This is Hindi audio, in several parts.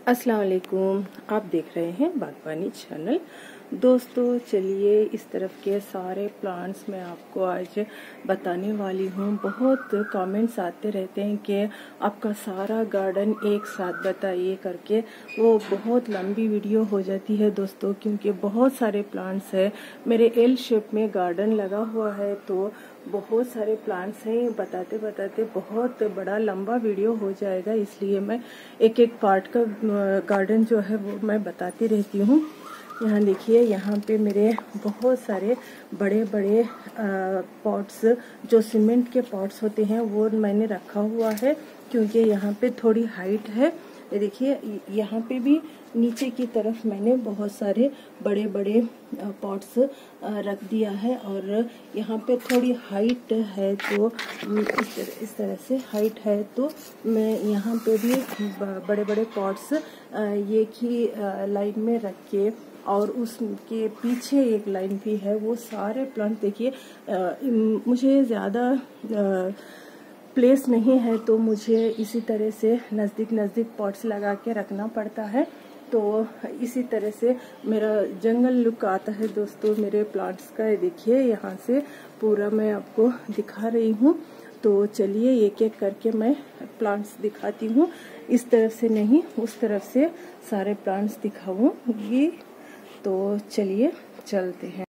अस्सलाम वालेकुम। आप देख रहे हैं बागवानी चैनल। दोस्तों चलिए इस तरफ के सारे प्लांट्स मैं आपको आज बताने वाली हूँ। बहुत कमेंट्स आते रहते हैं कि आपका सारा गार्डन एक साथ बताइए करके। वो बहुत लंबी वीडियो हो जाती है दोस्तों, क्योंकि बहुत सारे प्लांट्स है। मेरे एल शेप में गार्डन लगा हुआ है तो बहुत सारे प्लांट्स हैं। बताते बताते बहुत बड़ा लंबा वीडियो हो जाएगा, इसलिए मैं एक एक पार्ट का गार्डन जो है वो मैं बताती रहती हूँ। यहाँ देखिए, यहाँ पे मेरे बहुत सारे बड़े बड़े पॉट्स, जो सीमेंट के पॉट्स होते हैं, वो मैंने रखा हुआ है क्योंकि यहाँ पे थोड़ी हाइट है। देखिए यहाँ पे भी नीचे की तरफ मैंने बहुत सारे बड़े बड़े पॉट्स रख दिया है, और यहाँ पे थोड़ी हाइट है तो इस तरह से हाइट है तो मैं यहाँ पे भी बड़े बड़े पॉट्स एक ही लाइन में रख के, और उसके पीछे एक लाइन भी है। वो सारे प्लांट देखिए, मुझे ज़्यादा प्लेस नहीं है तो मुझे इसी तरह से नज़दीक नज़दीक पॉट्स लगा के रखना पड़ता है। तो इसी तरह से मेरा जंगल लुक आता है दोस्तों मेरे प्लांट्स का। देखिए यहाँ से पूरा मैं आपको दिखा रही हूँ। तो चलिए एक एक करके मैं प्लांट्स दिखाती हूँ। इस तरफ से नहीं, उस तरफ से सारे प्लांट्स दिखाऊंगी। तो चलिए चलते हैं।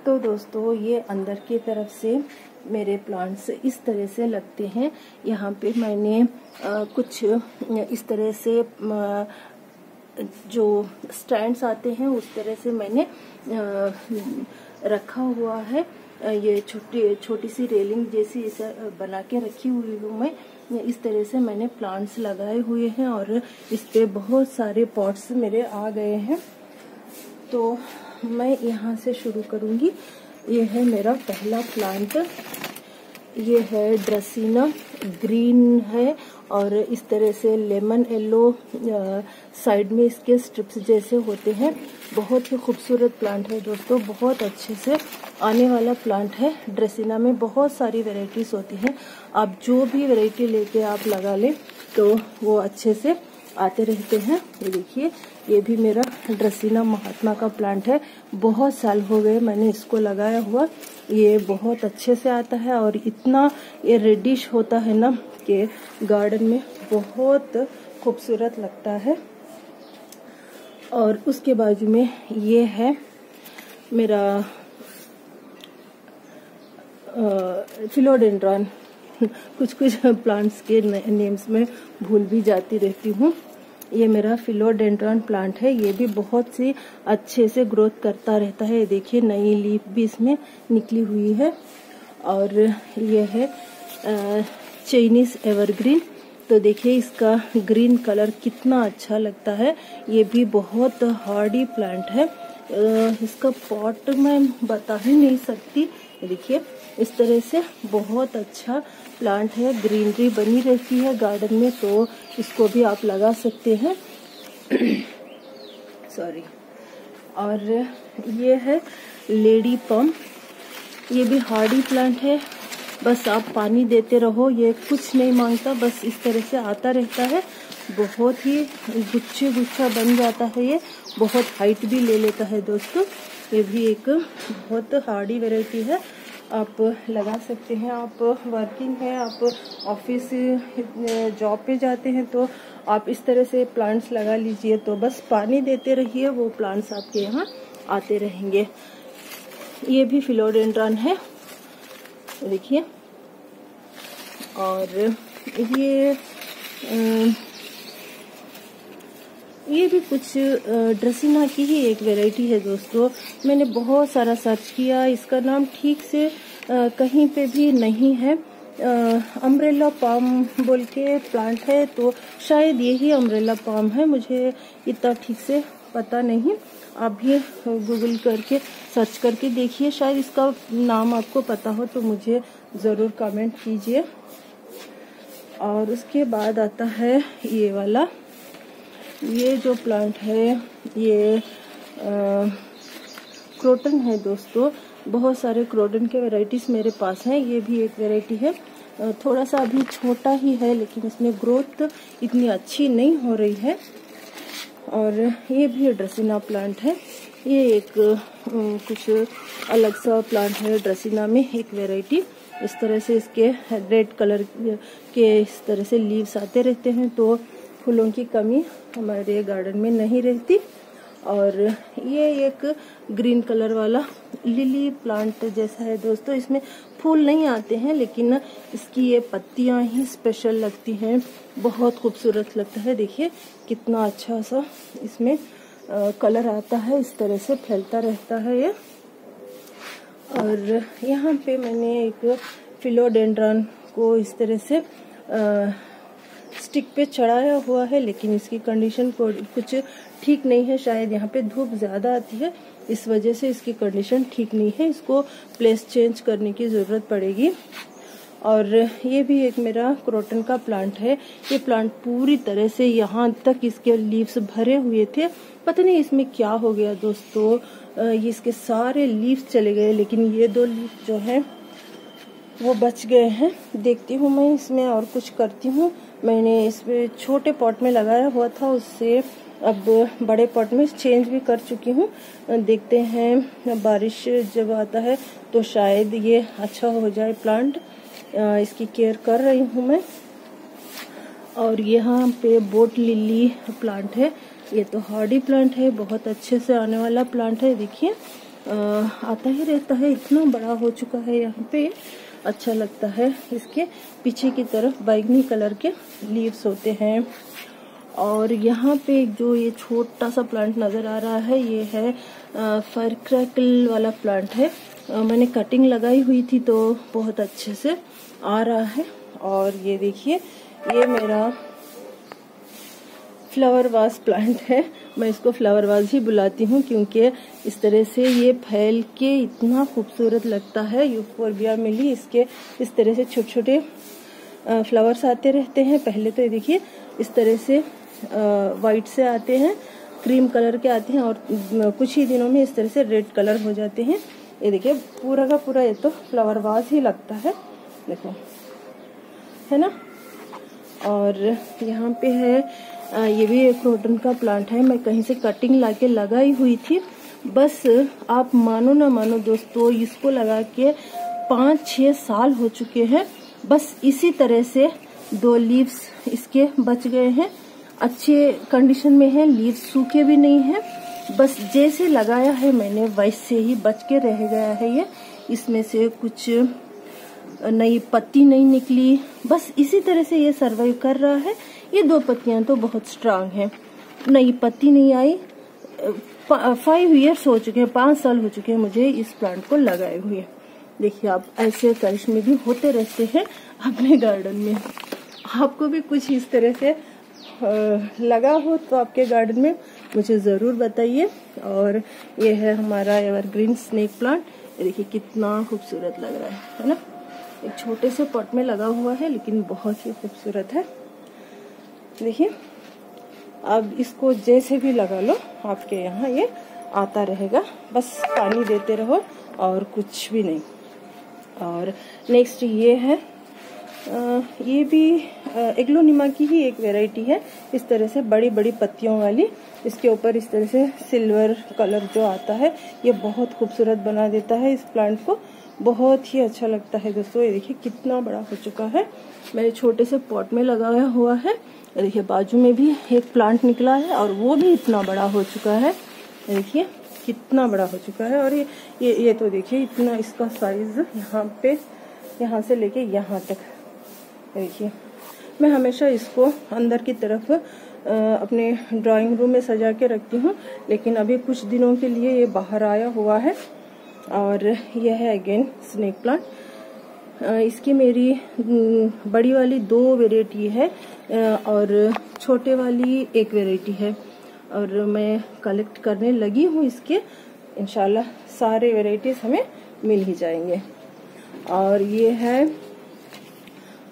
तो दोस्तों ये अंदर की तरफ से मेरे प्लांट्स इस तरह से लगते हैं। यहाँ पे मैंने कुछ इस तरह से जो स्टैंड्स आते हैं उस तरह से मैंने रखा हुआ है। ये छोटी सी रेलिंग जैसी इसे बना के रखी हुई हूँ मैं। इस तरह से मैंने प्लांट्स लगाए हुए हैं और इस पे बहुत सारे पॉट्स मेरे आ गए हैं। तो मैं यहाँ से शुरू करूँगी। ये है मेरा पहला प्लांट। ये है ड्रेसिना, ग्रीन है और इस तरह से लेमन येलो साइड में इसके स्ट्रिप्स जैसे होते हैं। बहुत ही खूबसूरत प्लांट है दोस्तों, बहुत अच्छे से आने वाला प्लांट है। ड्रेसिना में बहुत सारी वैरायटीज होती हैं, आप जो भी वैरायटी लेके आप लगा लें तो वो अच्छे से आते रहते हैं। ये देखिए, ये भी मेरा ड्रेसिना महात्मा का प्लांट है। बहुत साल हो गए मैंने इसको लगाया हुआ। ये बहुत अच्छे से आता है और इतना ये रेडिश होता है ना कि गार्डन में बहुत खूबसूरत लगता है। और उसके बाजू में ये है मेरा फिलोडेंड्रॉन। कुछ प्लांट्स के नेम्स में भूल भी जाती रहती हूँ। ये मेरा फिलोडेंड्रॉन प्लांट है। ये भी बहुत सी अच्छे से ग्रोथ करता रहता है। देखिए नई लीफ भी इसमें निकली हुई है। और ये है चाइनीज एवरग्रीन। तो देखिए इसका ग्रीन कलर कितना अच्छा लगता है। ये भी बहुत हार्डी प्लांट है। इसका पॉट मैं बता ही नहीं सकती। देखिए इस तरह से बहुत अच्छा प्लांट है। ग्रीनरी बनी रहती है गार्डन में, तो इसको भी आप लगा सकते हैं। सॉरी। और ये है लेडी पम। ये भी हार्डी प्लांट है। बस आप पानी देते रहो, ये कुछ नहीं मांगता, बस इस तरह से आता रहता है। बहुत ही गुच्छा बन जाता है। ये बहुत हाइट भी ले लेता है दोस्तों। ये भी एक बहुत हार्डी वैरायटी है, आप लगा सकते हैं। आप वर्किंग है, आप ऑफिस जॉब पे जाते हैं तो आप इस तरह से प्लांट्स लगा लीजिए। तो बस पानी देते रहिए, वो प्लांट्स आपके यहाँ आते रहेंगे। ये भी फिलोडेंड्रॉन है, देखिए। और ये भी कुछ ड्रेसिना की ही एक वैरायटी है दोस्तों। मैंने बहुत सारा सर्च किया, इसका नाम ठीक से कहीं पे भी नहीं है। अम्ब्रेला पाम बोल के प्लांट है, तो शायद यही अम्ब्रेला पाम है, मुझे इतना ठीक से पता नहीं। आप भी गूगल करके सर्च करके देखिए, शायद इसका नाम आपको पता हो तो मुझे ज़रूर कमेंट कीजिए। और उसके बाद आता है ये वाला। ये जो प्लांट है ये क्रोटन है दोस्तों। बहुत सारे क्रोटन के वैरायटीज मेरे पास हैं। ये भी एक वैरायटी है। थोड़ा सा अभी छोटा ही है, लेकिन इसमें ग्रोथ इतनी अच्छी नहीं हो रही है। और ये भी ड्रेसिना प्लांट है। ये एक कुछ अलग सा प्लांट है ड्रेसिना में, एक वैरायटी। इस तरह से इसके रेड कलर के इस तरह से लीव्स आते रहते हैं, तो फूलों की कमी हमारे गार्डन में नहीं रहती। और ये एक ग्रीन कलर वाला लिली प्लांट जैसा है दोस्तों। इसमें फूल नहीं आते हैं, लेकिन इसकी ये पत्तियां ही स्पेशल लगती हैं, बहुत खूबसूरत लगता है। देखिए कितना अच्छा सा इसमें कलर आता है, इस तरह से फैलता रहता है ये। और यहाँ पे मैंने एक फिलोडेंड्रॉन को इस तरह से स्टिक पे चढ़ाया हुआ है, लेकिन इसकी कंडीशन कुछ ठीक नहीं है। शायद यहाँ पे धूप ज़्यादा आती है, इस वजह से इसकी कंडीशन ठीक नहीं है। इसको प्लेस चेंज करने की ज़रूरत पड़ेगी। और ये भी एक मेरा क्रोटन का प्लांट है। ये प्लांट पूरी तरह से यहाँ तक इसके लीव्स भरे हुए थे, पता नहीं इसमें क्या हो गया दोस्तों। ये इसके सारे लीव्स चले गए, लेकिन ये 2 लीव्स जो है वो बच गए हैं। देखती हूँ मैं इसमें और कुछ करती हूँ। मैंने इसमें छोटे पॉट में लगाया हुआ था, उससे अब बड़े पॉट में चेंज भी कर चुकी हूँ। देखते हैं बारिश जब आता है तो शायद ये अच्छा हो जाए प्लांट। इसकी केयर कर रही हूँ मैं। और यहाँ पे बोट लिली प्लांट है। ये तो हार्डी प्लांट है, बहुत अच्छे से आने वाला प्लांट है। देखिए आता ही रहता है, इतना बड़ा हो चुका है यहाँ पे, अच्छा लगता है। इसके पीछे की तरफ बैंगनी कलर के लीव्स होते हैं। और यहाँ पे जो ये छोटा सा प्लांट नजर आ रहा है, ये है फायर क्रैकल वाला प्लांट है। मैंने कटिंग लगाई हुई थी तो बहुत अच्छे से आ रहा है। और ये देखिए ये मेरा फ्लावर वास प्लांट है। मैं इसको फ्लावर वास ही बुलाती हूँ, क्योंकि इस तरह से ये फैल के इतना खूबसूरत लगता है। यूफोर्बिया मिली, इसके इस तरह से छोटे छोटे फ्लावर्स आते रहते हैं। पहले तो ये देखिए इस तरह से वाइट से आते हैं, क्रीम कलर के आते हैं, और कुछ ही दिनों में इस तरह से रेड कलर हो जाते हैं। ये देखिए पूरा का पूरा ये तो फ्लावर वास ही लगता है, देखो, है ना। और यहाँ पे है ये भी एक क्रोटन का प्लांट है। मैं कहीं से कटिंग लाके लगाई हुई थी, बस आप मानो ना मानो दोस्तों, इसको लगा के 5-6 साल हो चुके हैं। बस इसी तरह से 2 लीव्स इसके बच गए हैं, अच्छे कंडीशन में है, लीव्स सूखे भी नहीं है। बस जैसे लगाया है मैंने वैसे ही बच के रह गया है ये। इसमें से कुछ नई पत्ती नहीं निकली, बस इसी तरह से ये सर्वाइव कर रहा है। ये 2 पत्तियां तो बहुत स्ट्रांग हैं, नई पत्ती नहीं आई। 5 इयर्स हो चुके हैं, 5 साल हो चुके हैं मुझे इस प्लांट को लगाए हुए। देखिए आप ऐसे करिश्मे भी होते रहते हैं अपने गार्डन में। आपको भी कुछ इस तरह से लगा हो तो आपके गार्डन में मुझे ज़रूर बताइए। और ये है हमारा एवरग्रीन स्नेक प्लांट। देखिए कितना खूबसूरत लग रहा है ना। एक छोटे से पॉट में लगा हुआ है, लेकिन बहुत ही खूबसूरत है। देखिए अब इसको जैसे भी लगा लो, आपके यहाँ ये आता रहेगा, बस पानी देते रहो और कुछ भी नहीं। और नेक्स्ट ये है, ये भी एग्लोनिमा की ही एक वैरायटी है, इस तरह से बड़ी बड़ी पत्तियों वाली। इसके ऊपर इस तरह से सिल्वर कलर जो आता है, ये बहुत खूबसूरत बना देता है इस प्लांट को, बहुत ही अच्छा लगता है दोस्तों। ये देखिए कितना बड़ा हो चुका है, मैंने छोटे से पॉट में लगाया हुआ है। देखिए बाजू में भी एक प्लांट निकला है और वो भी इतना बड़ा हो चुका है। देखिए कितना बड़ा हो चुका है। और ये तो देखिए इतना इसका साइज यहाँ से लेके यहाँ तक। देखिए मैं हमेशा इसको अंदर की तरफ अपने ड्राइंग रूम में सजा के रखती हूँ, लेकिन अभी कुछ दिनों के लिए ये बाहर आया हुआ है। और यह है अगेन स्नेक प्लांट। इसकी मेरी बड़ी वाली 2 वेराइटी है और छोटे वाली 1 वेराइटी है। और मैं कलेक्ट करने लगी हूँ इसके, इंशाल्लाह सारे वेराइटीज हमें मिल ही जाएंगे। और ये है,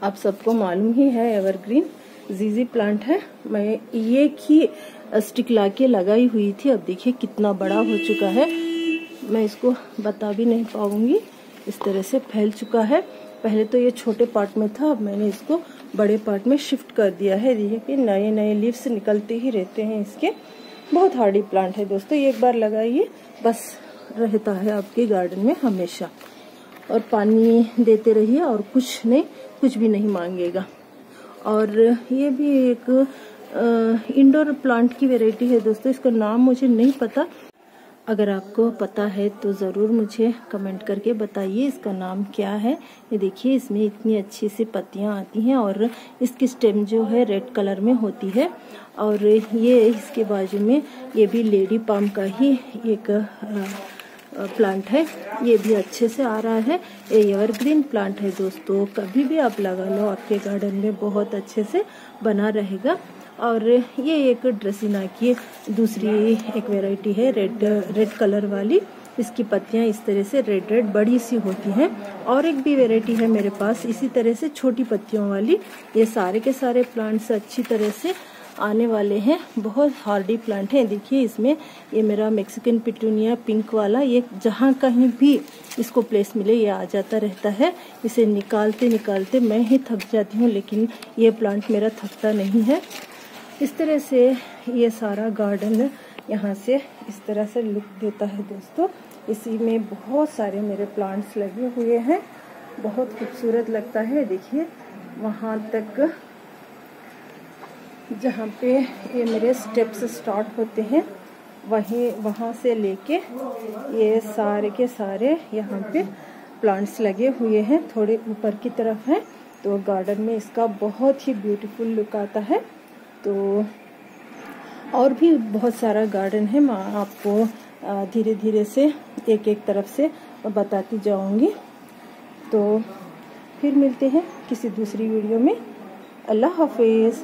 आप सबको मालूम ही है, एवरग्रीन जीजी प्लांट है। मैं एक ही स्टिक लाके लगाई हुई थी, अब देखिए कितना बड़ा हो चुका है। मैं इसको बता भी नहीं पाऊंगी, इस तरह से फैल चुका है। पहले तो ये छोटे पार्ट में था, अब मैंने इसको बड़े पार्ट में शिफ्ट कर दिया है। देखिए कि नए नए लीव्स निकलते ही रहते हैं इसके। बहुत हार्डी प्लांट है दोस्तों, ये एक बार लगाइए बस रहता है आपके गार्डन में हमेशा, और पानी देते रहिए और कुछ नहीं, कुछ भी नहीं मांगेगा। और ये भी एक इंडोर प्लांट की वैरायटी है दोस्तों, इसका नाम मुझे नहीं पता, अगर आपको पता है तो ज़रूर मुझे कमेंट करके बताइए इसका नाम क्या है। ये देखिए इसमें इतनी अच्छी सी पत्तियां आती हैं और इसकी स्टेम जो है रेड कलर में होती है। और ये इसके बाजू में ये भी लेडी पाम का ही एक प्लांट है, ये भी अच्छे से आ रहा है। ये एवरग्रीन प्लांट है दोस्तों, कभी भी आप लगा लो आपके गार्डन में बहुत अच्छे से बना रहेगा। और ये एक ड्रेसिना की दूसरी एक वैरायटी है, रेड कलर वाली। इसकी पत्तियां इस तरह से रेड रेड बड़ी सी होती हैं। और एक भी वैरायटी है मेरे पास इसी तरह से छोटी पत्तियों वाली। ये सारे के सारे प्लांट्स अच्छी तरह से आने वाले हैं, बहुत हार्डी प्लांट हैं। देखिए इसमें ये मेरा मैक्सिकन पिटूनिया पिंक वाला, ये जहाँ कहीं भी इसको प्लेस मिले ये आ जाता रहता है। इसे निकालते निकालते मैं ही थक जाती हूँ, लेकिन ये प्लांट मेरा थकता नहीं है। इस तरह से ये सारा गार्डन यहाँ से इस तरह से लुक देता है दोस्तों। इसी में बहुत सारे मेरे प्लांट्स लगे हुए हैं, बहुत खूबसूरत लगता है। देखिए वहाँ तक जहाँ पे ये मेरे स्टेप्स स्टार्ट होते हैं वहाँ से लेके ये सारे के सारे यहाँ पे प्लांट्स लगे हुए हैं, थोड़े ऊपर की तरफ है, तो गार्डन में इसका बहुत ही ब्यूटीफुल लुक आता है। तो और भी बहुत सारा गार्डन है, मैं आपको धीरे धीरे से एक एक तरफ से बताती जाऊंगी। तो फिर मिलते हैं किसी दूसरी वीडियो में। अल्लाह हाफिज़।